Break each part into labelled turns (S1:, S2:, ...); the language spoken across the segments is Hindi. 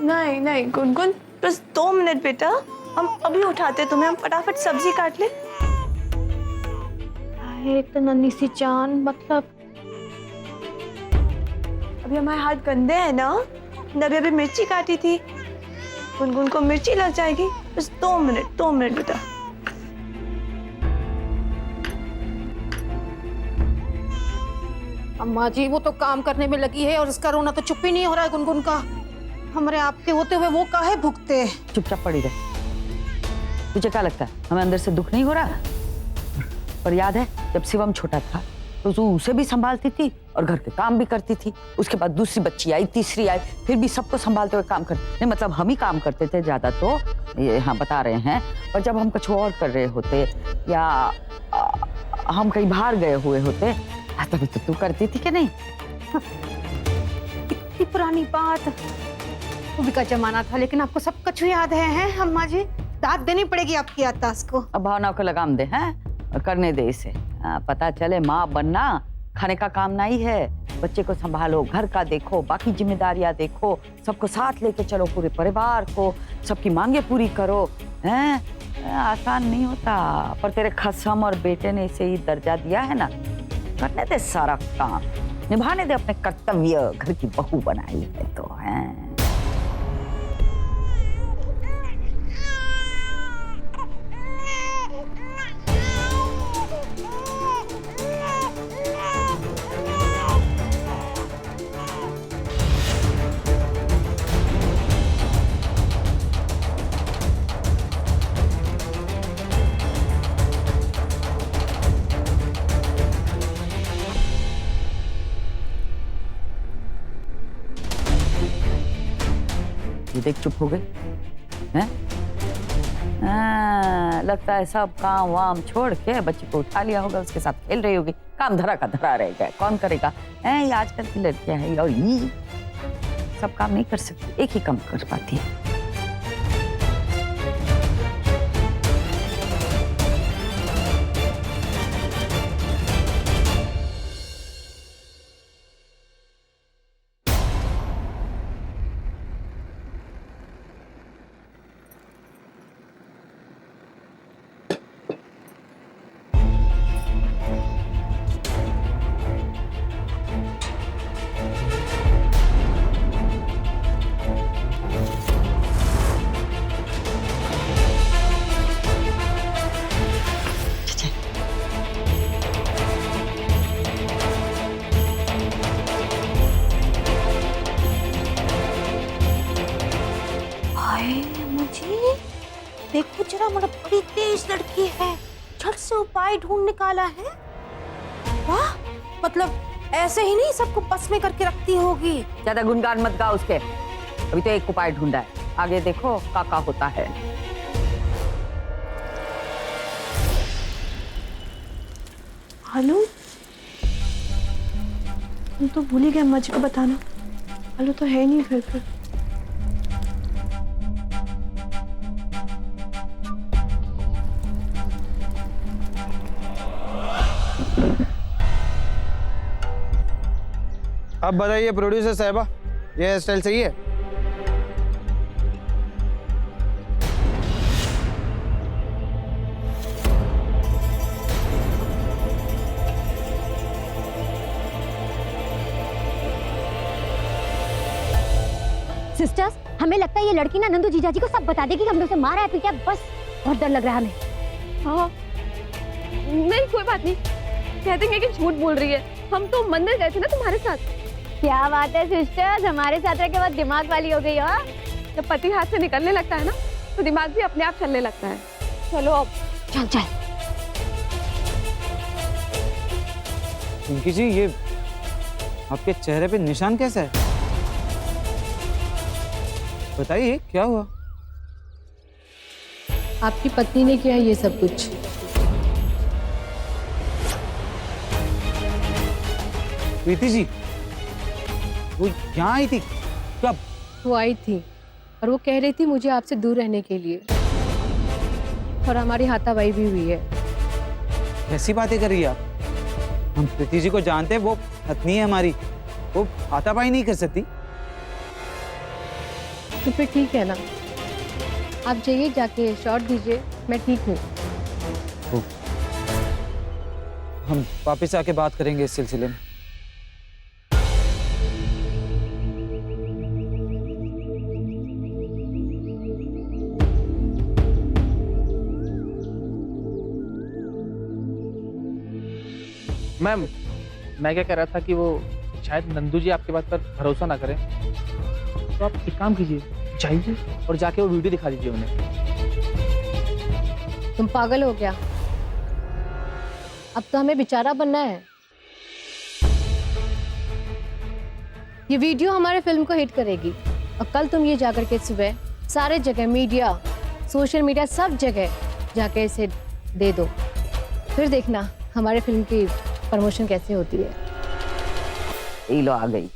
S1: नहीं नहीं गुनगुन, बस 2 मिनट बेटा, हम अभी उठाते तुम्हें, हम फटाफट सब्जी काट ले।
S2: तो नन्ही सी जान, मतलब
S1: अभी हमारे हाथ गंदे हैं ना, नबी अभी मिर्ची काटी थी, गुनगुन को मिर्ची लग जाएगी। बस 2 मिनट बेटा।
S2: अम्मा जी वो तो काम करने में लगी है और इसका रोना तो चुप ही नहीं हो रहा है गुनगुन का। हमारे आपके होते हुए वो काहे भुगते।
S3: चुपचाप पड़ी रहे। तुझे क्या लगता है हमें अंदर से दुख नहीं हो रहा? पर याद है जब शिवम छोटा था तो तू उसे भी संभालती थी और घर के काम भी करती थी। उसके बाद दूसरी बच्ची आई, तीसरी आई, फिर भी सबको संभालते हुए काम करते। नहीं मतलब हम ही काम करते थे ज्यादा, तो ये हाँ बता रहे हैं। पर जब हम कुछ और कर रहे होते या हम कहीं बाहर गए हुए होते तभी तो तू करती थी कि नहीं?
S2: इतनी पुरानी बात, वो भी का जमाना था, लेकिन आपको सब कुछ याद है अम्मा जी? दाद देनी पड़ेगी आपकी याददाश्त को।
S3: अब भावना को लगाम दे हैं और करने दे इसे। पता चले माँ बनना खाने का काम नहीं है। बच्चे को संभालो, घर का देखो, बाकी जिम्मेदारियां देखो, सबको साथ लेके चलो, पूरे परिवार को, सबकी मांगे पूरी करो। हैं आसान नहीं होता, पर तेरे खसम और बेटे ने इसे ही दर्जा दिया है ना। करने दे सारा काम, निभाने दे अपने कर्तव्य। घर की बहू बनाई है तो है। ये देख चुप हो गए हैं? लगता है सब काम वाम छोड़ के बच्ची को उठा लिया होगा, उसके साथ खेल रही होगी। काम धरा का धरा रह गया, कौन करेगा? ये आजकल की लड़कियां हैं और ये सब काम नहीं कर सकती, एक ही काम कर पाती है।
S2: देखो जरा, मतलब बड़ी तेज लड़की है, झट से उपाय ढूंढ निकाला है। वाह, मतलब ऐसे ही नहीं सबको बस में करके रखती होगी।
S3: ज्यादा गुनगान मत गा उसके, अभी तो एक उपाय ढूंढा है, आगे देखो क्या होता है।
S1: हेलो, हम तो भूल ही गए अम्मा जी को बताना। हेलो तो है नहीं फिर।
S4: अब बताइए प्रोड्यूसर साहिबा, ये हेयर स्टाइल सही है?
S5: सिस्टर्स, हमें लगता है ये लड़की ना नंदू जीजाजी को सब बता देगी कि हमने उसे मारा है पीटा है। बस बहुत डर लग रहा है हमें।
S6: हाँ नहीं कोई बात नहीं, कह देंगे कि झूठ बोल रही है। हम तो मंदिर गए थे ना तुम्हारे साथ।
S5: क्या बात है सिस्टर्स, हमारे साथ रह के बहुत दिमाग वाली हो गई हो।
S6: जब पति हाथ से निकलने लगता है ना तो दिमाग भी अपने आप चलने लगता है। चलो अब
S5: चल चल।
S4: पिंकी जी, ये आपके चेहरे पे निशान कैसा है? बताइए क्या हुआ?
S7: आपकी पत्नी ने किया ये सब कुछ।
S4: प्रीति जी, वो यहाँ आई थी कब?
S7: वो आई थी और वो कह रही थी मुझे आपसे दूर रहने के लिए, और हमारी हाथापाई भी हुई है।
S4: कैसी बातें कर रही है आप? हम प्रीति जी को जानते हैं, वो पत्नी है हमारी, वो हाथापाई नहीं कर सकती।
S7: तो फिर ठीक है ना, आप जाइए, जाके शॉट दीजिए, मैं ठीक हूँ।
S4: हम वापस आके बात करेंगे इस सिलसिले में।
S8: मैम, मैं क्या कह रहा था कि वो शायद नंदू जी आपकी बात पर भरोसा ना करें, तो आप एक काम कीजिए, जाइए और जाके वो वीडियो दिखा दीजिए उन्हें।
S7: तुम पागल हो क्या? अब तो हमें बेचारा बनना है। ये वीडियो हमारे फिल्म को हिट करेगी और कल तुम ये जाकर के सुबह सारे जगह, मीडिया, सोशल मीडिया, सब जगह जाके इसे दे दो। फिर देखना हमारे फिल्म की प्रमोशन कैसे होती है।
S3: ये लो आ गई।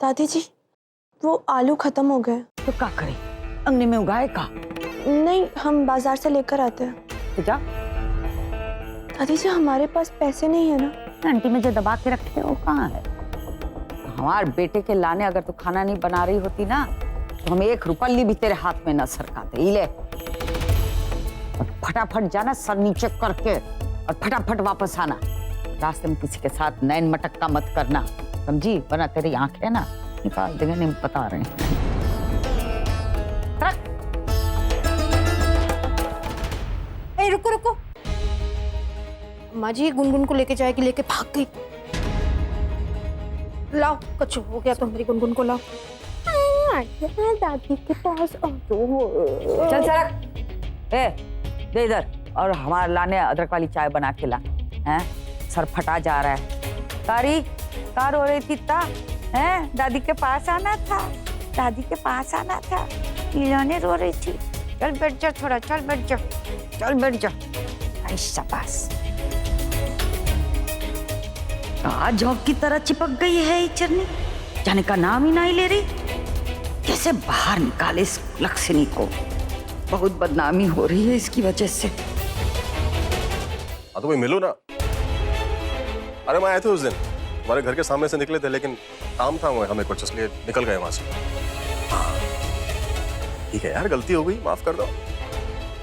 S1: दादी जी, वो आलू खत्म हो गए।
S3: तो क्या करें, अंगने में उगाए का?
S1: नहीं, हम बाजार से लेकर आते हैं।
S3: तो जा।
S1: दादी जी, हमारे पास पैसे नहीं है ना।
S3: आंटी में जो दबा के रखते हो कहाँ है? हमारे बेटे के लाने अगर तू खाना नहीं बना रही होती ना, तो हम 1 रुपया भी तेरे हाथ में न सरकाते। ही ले और फटाफट जाना, सर नीचे करके, और फटाफट वापस आना। रास्ते में किसी के साथ नैन मटक्का मत करना, समझी? वरना तेरी आंखें ना निकाल देंगे। नहीं बता रहे हैं।
S2: ए, रुको रुको, अम्मा जी गुनगुन को लेके जाएगी, लेके भाग गई। लाओ, कछु हो गया तो मेरी गुनगुन को लाओ। दादी के पास
S3: चल सरक। ए, दे इधर, और हमारे लाने अदरक वाली चाय बना के ला। हैं, सर फटा जा रहा है। तारी, कार हो रही थी ता, हैं? दादी के पास आना था, दादी के पास आना था। लीलाने रो रही थी। चल बैठ जा थोड़ा, चल बैठ जा, चल बैठ जा। ऐसा बस जॉब की तरह चिपक गई है ये चरनी, जाने का नाम ही नहीं ले रही। कैसे बाहर निकाले इस लक्ष्मी को? बहुत बदनामी हो रही है इसकी वजह से।
S9: हाँ तो भाई मिलो ना। अरे मैं आए थे उस दिन, हमारे घर के सामने से निकले थे, लेकिन काम था हमें कुछ, इसलिए निकल गए वहां से। ठीक है यार, गलती हो गई, माफ कर दो।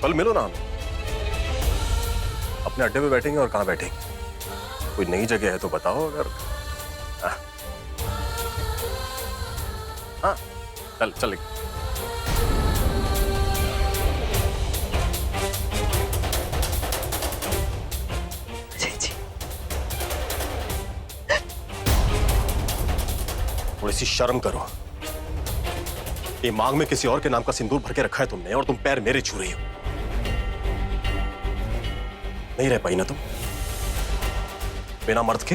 S9: कल मिलो ना हमें। अपने अड्डे पे बैठेंगे। और कहाँ बैठेंगे? कोई नई जगह है तो बताओ। अगर हाँ चल चल। थोड़ी सी शर्म करो। ये मांग में किसी और के नाम का सिंदूर भर के रखा है तुमने, और तुम पैर मेरे छू रही हो। नहीं रह पाई ना तुम बिना मर्द के?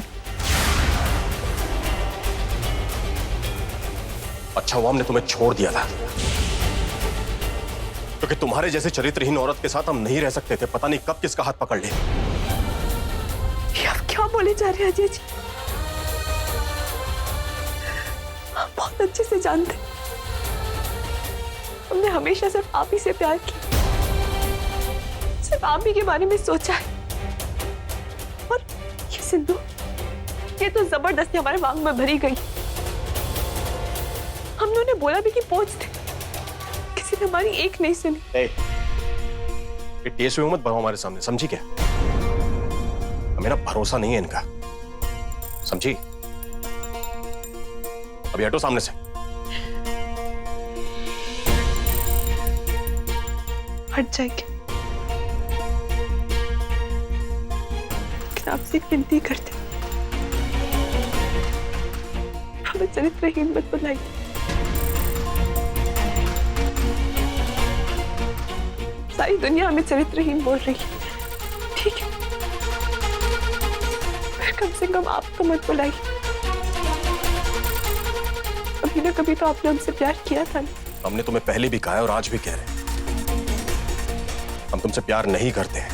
S9: अच्छा हुआ हमने तुम्हें छोड़ दिया था, क्योंकि तुम्हारे जैसे चरित्रहीन औरत के साथ हम नहीं रह सकते थे। पता नहीं कब किसका हाथ पकड़ ले।
S1: आप क्या बोले जा रहे हैं अजय जी? आप बहुत अच्छे से जानते हैं, हमने हमेशा सिर्फ आप ही से प्यार किया, सिर्फ आप ही के बारे में सोचा है। और ये सिंधु, ये तो जबरदस्ती हमारे मांग में भरी गई। हमने उन्हें बोला भी कि पहुंच दे, किसी ने हमारी एक नहीं सुनी।
S9: ये टेस्ट में मत बढ़ाओ हमारे सामने, समझी क्या? हमें ना भरोसा नहीं है इनका, समझी? अभी हटो सामने से।
S1: हट जाएंगे, लेकिन आपसे एक विनती करते, हमें चरित्रहीन मत बनाइए। सारी दुनिया हमें चरित्रहीन बोल रही है, ठीक है? फिर कम से कम आपको मत बुलाइए। कभी ना कभी तो आपने हमसे प्यार किया था ना।
S9: हमने तुम्हें पहले भी कहा है और आज भी कह रहे हैं, हम तुमसे प्यार नहीं करते हैं।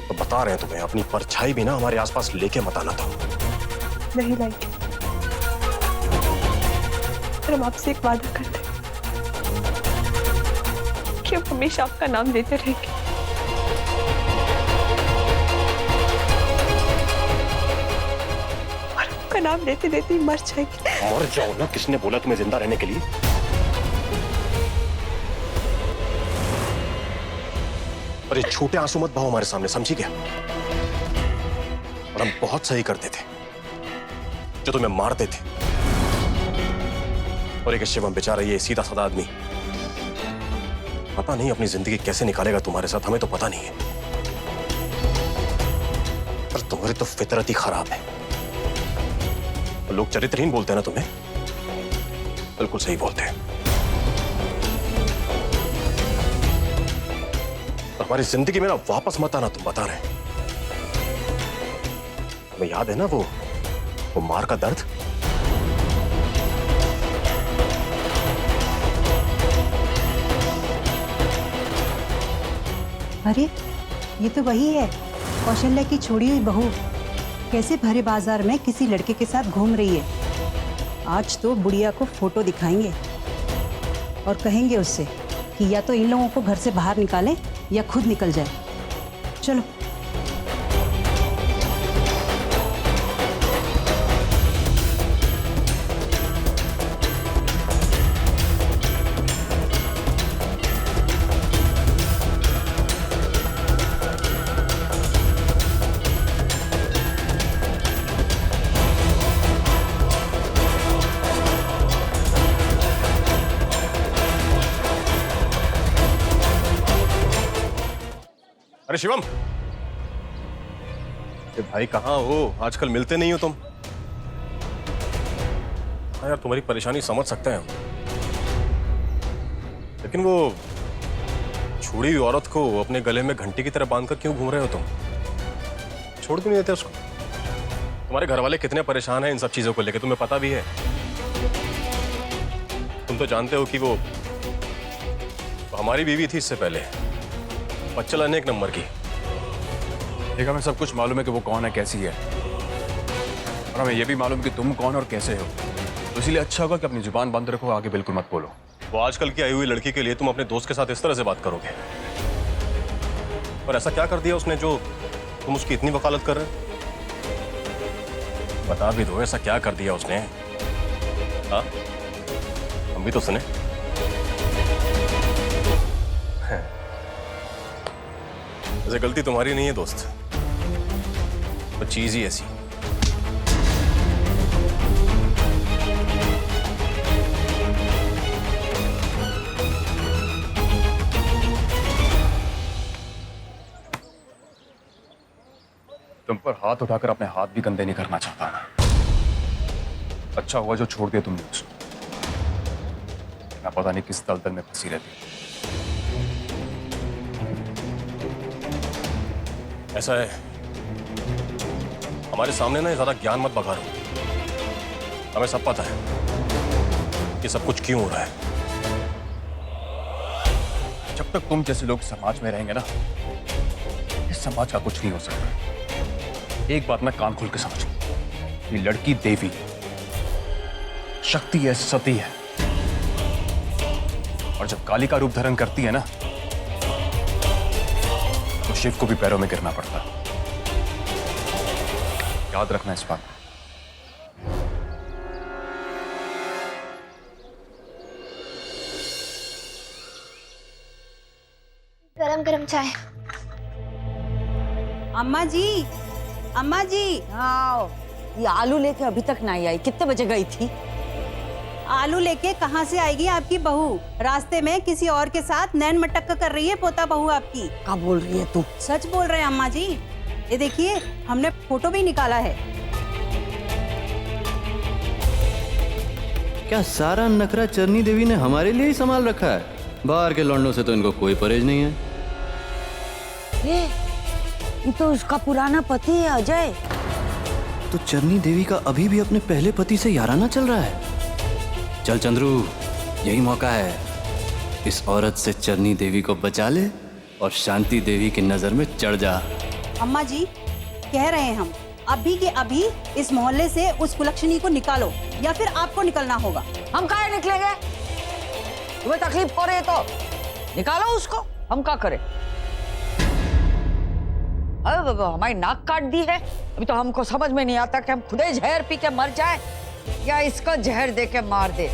S9: तो बता रहे हैं तुम्हें, अपनी परछाई भी ना हमारे आसपास लेके मत आना था।
S1: नहीं लाएंगे, पर हम आपसे एक वादा करते हैं कि हम हमेशा आपका नाम लेते रहेंगे। का नाम लेते लेते ही मर जाएगी।
S9: मर जाओ ना, किसने बोला तुम्हें जिंदा रहने के लिए? पर ये छोटे आंसू मत बहाओ हमारे सामने, समझी क्या? और हम बहुत सही करते थे जो तुम्हें मारते थे। और एक शिवम बेचारा, ये सीधा साधा आदमी, पता नहीं अपनी जिंदगी कैसे निकालेगा तुम्हारे साथ, हमें तो पता नहीं है। पर तुम्हारी तो फितरत ही खराब है। लोग चरित्रहीन बोलते हैं ना तुम्हें, बिल्कुल सही बोलते हैं। हमारी जिंदगी में ना वापस मत आना, तुम बता रहे हैं। तुम्हें याद है ना वो मार का दर्द?
S10: अरे ये तो वही है, कौशल्या की छोड़ी हुई बहू, कैसे भरे बाजार में किसी लड़के के साथ घूम रही है। आज तो बुढ़िया को फोटो दिखाएंगे और कहेंगे उससे कि या तो इन लोगों को घर से बाहर निकालें या खुद निकल जाए। चलो।
S9: अरे शिवम, ये भाई कहाँ हो? आजकल मिलते नहीं हो तुम। हाँ यार, तुम्हारी परेशानी समझ सकते हैं हम, लेकिन वो छोड़ी हुई औरत को अपने गले में घंटी की तरह बांधकर क्यों घूम रहे हो तुम? छोड़ क्यों नहीं देते उसको? तुम्हारे घर वाले कितने परेशान हैं इन सब चीजों को लेकर, तुम्हें पता भी है। तुम तो जानते हो कि वो हमारी बीवी थी इससे पहले, बच्चा लाने एक नंबर की।
S11: देखा, हमें सब कुछ मालूम है कि वो कौन है, कैसी है, और हमें यह भी मालूम कि तुम कौन और कैसे हो। तो इसीलिए अच्छा होगा कि अपनी जुबान बंद रखो, आगे बिल्कुल मत बोलो।
S9: वो आजकल की आई हुई लड़की के लिए तुम अपने दोस्त के साथ इस तरह से बात करोगे? और ऐसा क्या कर दिया उसने जो तुम उसकी इतनी वकालत कर रहे हो? बता भी दो, ऐसा क्या कर दिया उसने? हाँ, हम भी तो सुने। वैसे गलती तुम्हारी नहीं है दोस्त, वो चीज ही ऐसी।
S11: तुम पर हाथ उठाकर अपने हाथ भी गंदे नहीं करना चाहता मैं। अच्छा हुआ जो छोड़ दिया तुमने उसको, मैं पता नहीं किस दलदल में फंसी रहती।
S9: ऐसा है, हमारे सामने ना ज्यादा ज्ञान मत बघारो। हमें सब पता है कि सब कुछ क्यों हो रहा है।
S11: जब तक तुम जैसे लोग समाज में रहेंगे ना, इस समाज का कुछ नहीं हो सकता। एक बात मैं कान खोल के समझ, ये लड़की देवी शक्ति है, सती है, और जब काली का रूप धारण करती है ना, तो शिव को भी पैरों में गिरना पड़ता है। याद रखना इस बात।
S2: गरम गरम चाय।
S10: अम्मा जी, अम्मा जी।
S3: आओ, ये आलू लेके अभी तक नहीं आई, कितने बजे गई थी?
S10: आलू लेके कहाँ से आएगी आपकी बहू? रास्ते में किसी और के साथ नैन मटक्का कर रही है पोता बहू आपकी।
S3: क्या बोल रही है तू?
S10: सच बोल रहे हैं अम्मा जी। ये देखिए, हमने फोटो भी निकाला है।
S12: क्या सारा नखरा चरनी देवी ने हमारे लिए ही संभाल रखा है? बाहर के लौंडों से तो इनको कोई परहेज नहीं है।
S3: ये तो उसका पुराना पति है अजय।
S12: तो चरनी देवी का अभी भी अपने पहले पति से याराना चल रहा है। चल चंद्रू, यही मौका है, इस औरत से चरनी देवी को बचा ले और शांति देवी की नजर में चढ़ जा।
S10: अम्मा जी, कह रहे हैं हम, अभी के अभी इस मोहल्ले से उस कुलक्षणी को निकालो, या फिर आपको निकलना होगा।
S3: हम कहाँ निकलेंगे? तुम्हें तकलीफ हो रही है तो निकालो उसको, हम क्या करें? अब हमारी नाक काट दी है। अभी तो हमको समझ में नहीं आता कि हम खुदे जहर पी के मर जाए या इसको जहर दे के मार दे।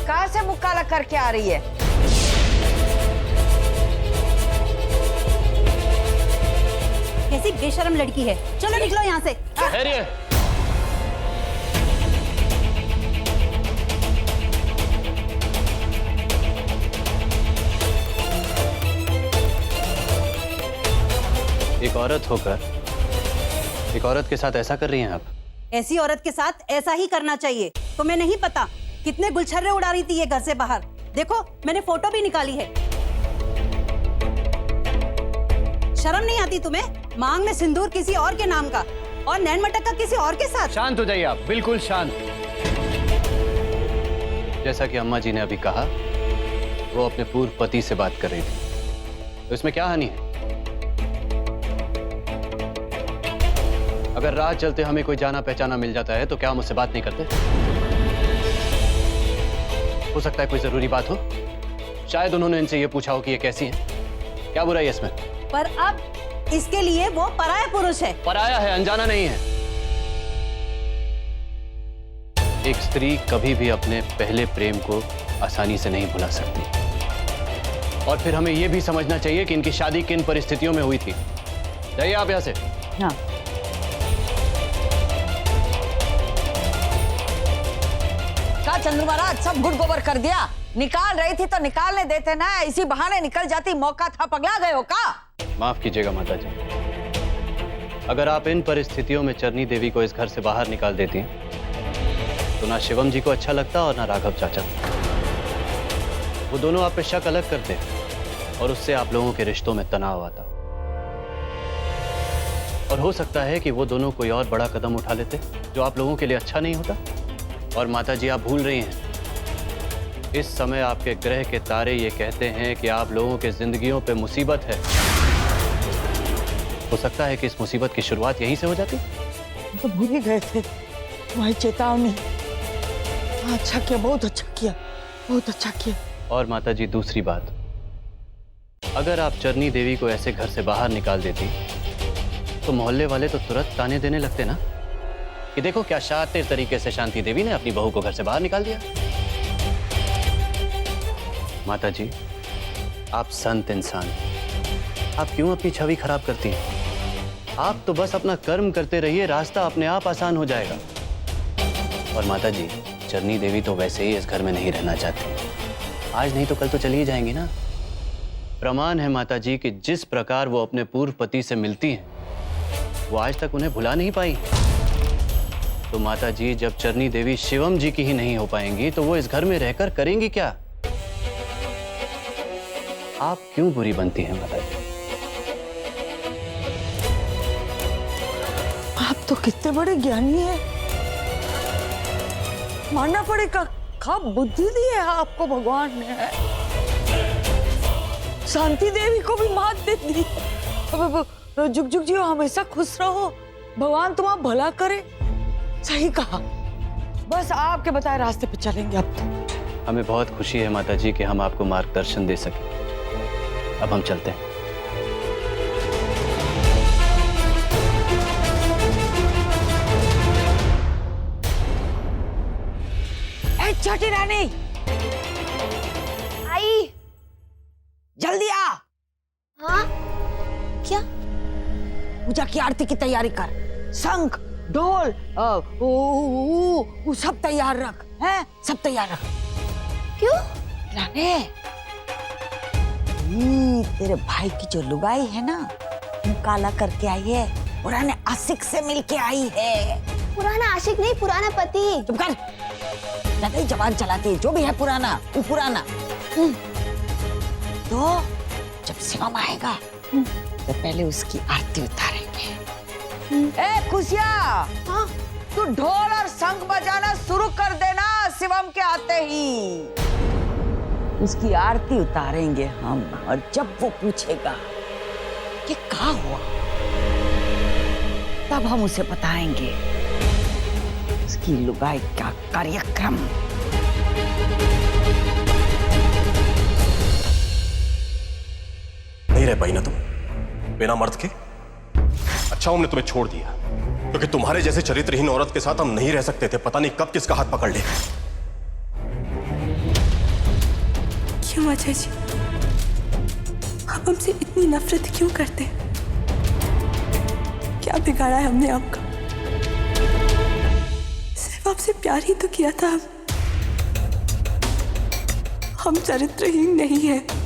S3: कहाँ से मुँह काला करके आ रही है?
S10: कैसी बेशर्म लड़की है। चलो निकलो यहाँ से।
S11: ठहरिए। एक औरत होकर एक औरत के साथ ऐसा कर रही हैं आप?
S10: ऐसी औरत के साथ ऐसा ही करना चाहिए। तुम्हें नहीं पता कितने गुलछर्रे उड़ा रही थी ये घर से बाहर। देखो मैंने फोटो भी निकाली है। शर्म नहीं आती तुम्हें? मांग में सिंदूर किसी और के नाम का और नैन मटका किसी और के साथ।
S11: शांत हो जाइए आप, बिल्कुल शांत। जैसा कि अम्मा जी ने अभी कहा, वो अपने पूर्व पति से बात कर रही थी, तो इसमें क्या हानि है? अगर राह चलते हमें कोई जाना पहचाना मिल जाता है तो क्या हम उससे बात नहीं करते? हो सकता है कोई जरूरी बात हो, शायद उन्होंने इनसे ये पूछा हो कि ये कैसी है। क्या बुराई है इसमें?
S10: पर अब इसके लिए वो पराया पुरुष है।
S11: पराया है, अनजाना नहीं है। एक स्त्री कभी भी अपने पहले प्रेम को आसानी से नहीं भुला सकती। और फिर हमें यह भी समझना चाहिए कि इनकी शादी किन परिस्थितियों में हुई थी। जाइए आप यहां से।
S3: हाँ। क्या चंद्र महाराज सब गुड़ गोबर कर दिया? निकाल रही थी तो निकालने देते ना, इसी बहाने निकल जाती। मौका था, पगला गए हो का?
S11: माफ कीजिएगा माता जी, अगर आप इन परिस्थितियों में चरनी देवी को इस घर से बाहर निकाल देती तो ना शिवम जी को अच्छा लगता और ना राघव चाचा। वो दोनों आप पे शक अलग करते और उससे आप लोगों के रिश्तों में तनाव आता। और हो सकता है कि वो दोनों कोई और बड़ा कदम उठा लेते जो आप लोगों के लिए अच्छा नहीं होता। और माता जी आप भूल रही हैं, इस समय आपके ग्रह के तारे ये कहते हैं कि आप लोगों के जिंदगियों पे मुसीबत है। हो सकता है कि इस मुसीबत की शुरुआत यहीं से हो जाती।
S3: तो भूल ही गए थे तुम्हारी चेतावनी। अच्छा किया, बहुत अच्छा किया, बहुत अच्छा किया।
S11: और माता जी दूसरी बात, अगर आप चरनी देवी को ऐसे घर से बाहर निकाल देती तो मोहल्ले वाले तो तुरंत ताने देने लगते ना कि देखो क्या शातिर तरीके से शांति देवी ने अपनी बहू को घर से बाहर निकाल दिया। माता जी आप संत इंसान, आप क्यों अपनी छवि खराब करती हैं? आप तो बस अपना कर्म करते रहिए, रास्ता अपने आप आसान हो जाएगा। और माता जी चरनी देवी तो वैसे ही इस घर में नहीं रहना चाहती। आज नहीं तो कल तो चली ही जाएंगी ना। प्रमाण है माता जी कि जिस प्रकार वो अपने पूर्व पति से मिलती हैं, वो आज तक उन्हें भुला नहीं पाई। तो माता जी जब चरनी देवी शिवम जी की ही नहीं हो पाएंगी तो वो इस घर में रहकर करेंगी क्या? आप क्यों बुरी बनती हैं माता जी?
S3: आप तो कितने बड़े ज्ञानी हैं, मानना पड़ेगा। क्या बुद्धि दी है आपको भगवान ने। शांति देवी को भी मात दे दी। जुग जुग जियो, हमेशा खुश रहो, भगवान तुम्हारा भला करे। सही कहा, बस आपके बताए रास्ते पे चलेंगे अब तो।
S11: हमें बहुत खुशी है माता जी कि हम आपको मार्गदर्शन दे सके। अब हम चलते हैं।
S3: छोटी रानी
S2: आई,
S3: जल्दी आ।
S2: हाँ क्या?
S3: पूजा की आरती की तैयारी कर। शंख ढोल वो सब तैयार रख, हैं? सब तैयार रख।
S2: क्यों?
S3: रानी तेरे भाई की जो लुगाई है ना, मुंह काला करके आई है, पुराने आशिक से मिलके आई है।
S2: पुराना आशिक नहीं, पुराना पति।
S3: चुप कर, ज्यादा ही जबान चलाती है। जो भी है पुराना, वो पुराना। तो जब शिवम आएगा तो पहले उसकी आरती उतारेंगे। ए खुशिया,
S2: हाँ?
S3: तू ढोल और शंख बजाना शुरू कर देना शिवम के आते ही। उसकी आरती उतारेंगे हम, और जब वो पूछेगा कि क्या हुआ, तब हम उसे बताएंगे उसकी लुगाई का कार्यक्रम।
S9: नहीं रह पाई ना तुम? बिना मर्द के? अच्छा हमने तुम्हें छोड़ दिया क्योंकि तुम्हारे जैसे चरित्रहीन औरत के साथ हम नहीं रह सकते थे। पता नहीं कब किसका हाथ पकड़ ले।
S1: क्यों अजय जी, आप हमसे इतनी नफरत क्यों करते हैं? क्या बिगाड़ा है हमने आपका? सिर्फ आपसे प्यार ही तो किया था। हम चरित्रहीन नहीं है।